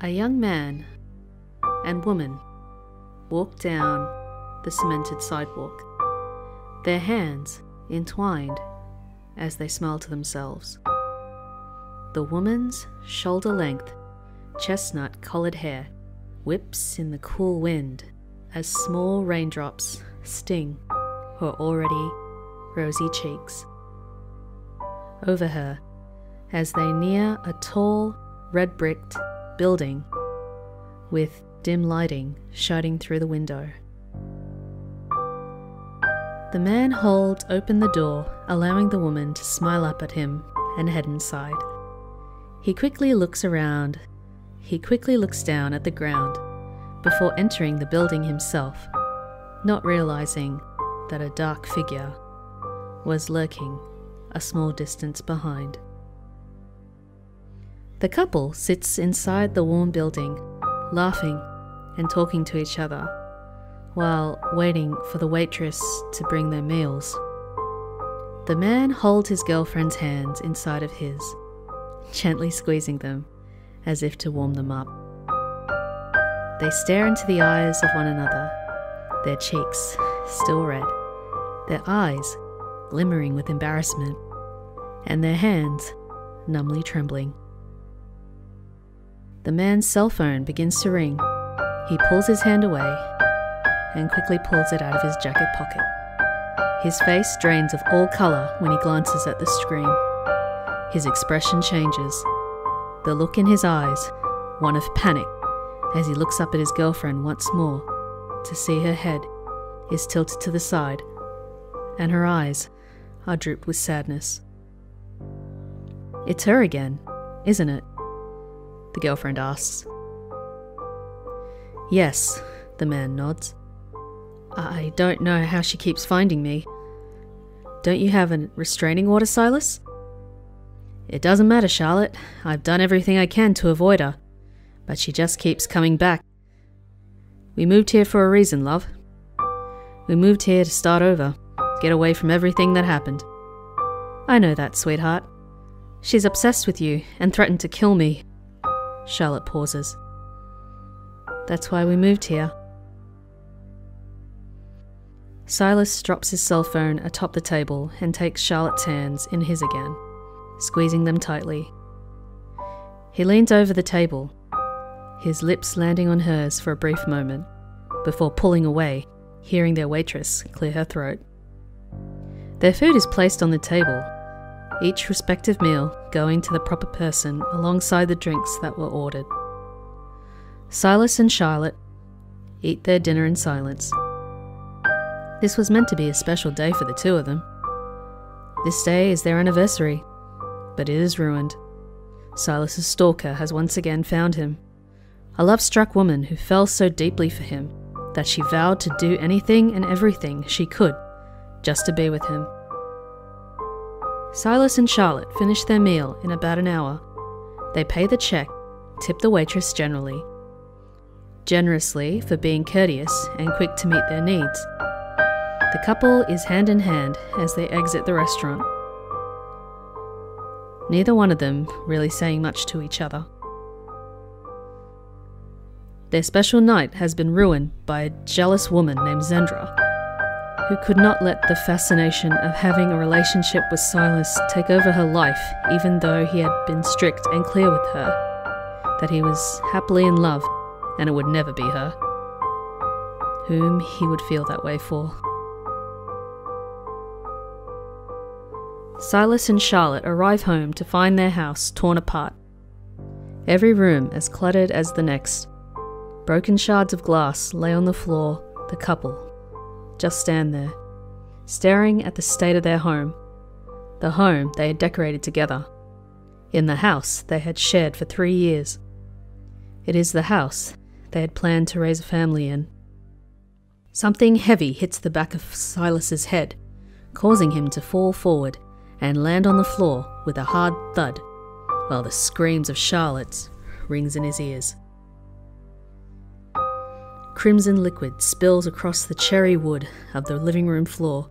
A young man and woman walk down the cemented sidewalk, their hands entwined as they smile to themselves. The woman's shoulder-length, chestnut-coloured hair whips in the cool wind as small raindrops sting her already rosy cheeks. Over her, as they near a tall, red-bricked building with dim lighting shining through the window. The man holds open the door, allowing the woman to smile up at him and head inside. He quickly looks around. He quickly looks down at the ground before entering the building himself, not realizing that a dark figure was lurking a small distance behind. The couple sits inside the warm building, laughing and talking to each other, while waiting for the waitress to bring their meals. The man holds his girlfriend's hands inside of his, gently squeezing them as if to warm them up. They stare into the eyes of one another, their cheeks still red, their eyes glimmering with embarrassment, and their hands numbly trembling. The man's cell phone begins to ring. He pulls his hand away and quickly pulls it out of his jacket pocket. His face drains of all colour when he glances at the screen. His expression changes, the look in his eyes, one of panic, as he looks up at his girlfriend once more to see her head is tilted to the side and her eyes are drooped with sadness. "It's her again, isn't it?" the girlfriend asks. "Yes," the man nods. "I don't know how she keeps finding me. Don't you have a restraining order, Silas?" "It doesn't matter, Charlotte. I've done everything I can to avoid her, but she just keeps coming back. We moved here for a reason, love. We moved here to start over, get away from everything that happened." "I know that, sweetheart. She's obsessed with you and threatened to kill me." Charlotte pauses. "That's why we moved here." Silas drops his cell phone atop the table and takes Charlotte's hands in his again, squeezing them tightly. He leans over the table, his lips landing on hers for a brief moment, before pulling away, hearing their waitress clear her throat. Their food is placed on the table, each respective meal going to the proper person alongside the drinks that were ordered. Silas and Charlotte eat their dinner in silence. This was meant to be a special day for the two of them. This day is their anniversary, but it is ruined. Silas's stalker has once again found him, a love-struck woman who fell so deeply for him that she vowed to do anything and everything she could just to be with him. Silas and Charlotte finish their meal in about an hour. They pay the check, tip the waitress generously for being courteous and quick to meet their needs. The couple is hand in hand as they exit the restaurant, neither one of them really saying much to each other. Their special night has been ruined by a jealous woman named Zendra, who could not let the fascination of having a relationship with Silas take over her life, even though he had been strict and clear with her that he was happily in love and it would never be her whom he would feel that way for. Silas and Charlotte arrive home to find their house torn apart, every room as cluttered as the next. Broken shards of glass lay on the floor. The couple just stand there, staring at the state of their home, the home they had decorated together, in the house they had shared for 3 years. It is the house they had planned to raise a family in. Something heavy hits the back of Silas's head, causing him to fall forward and land on the floor with a hard thud, while the screams of Charlotte rings in his ears. Crimson liquid spills across the cherry wood of the living room floor,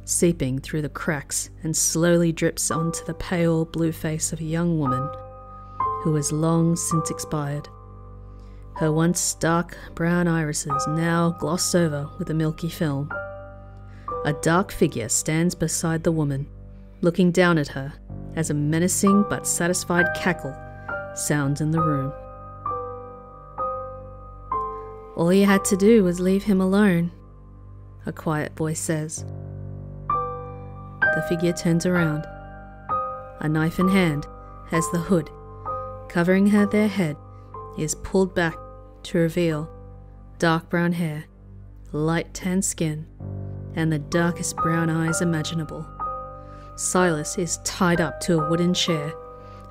seeping through the cracks and slowly drips onto the pale blue face of a young woman who has long since expired. her once dark brown irises now glossed over with a milky film. A dark figure stands beside the woman, looking down at her as a menacing but satisfied cackle sounds in the room. "All you had to do was leave him alone," a quiet voice says. The figure turns around, a knife in hand, as the hood covering their head is pulled back to reveal dark brown hair, light tan skin, and the darkest brown eyes imaginable. Silas is tied up to a wooden chair,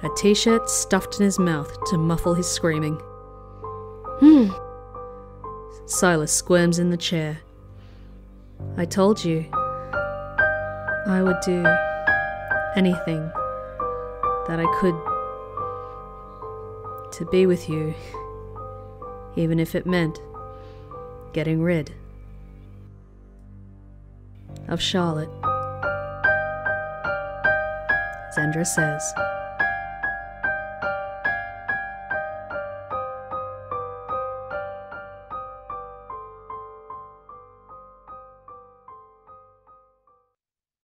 a t-shirt stuffed in his mouth to muffle his screaming. Silas squirms in the chair. "I told you I would do anything that I could to be with you, even if it meant getting rid of Charlotte," Zandra says.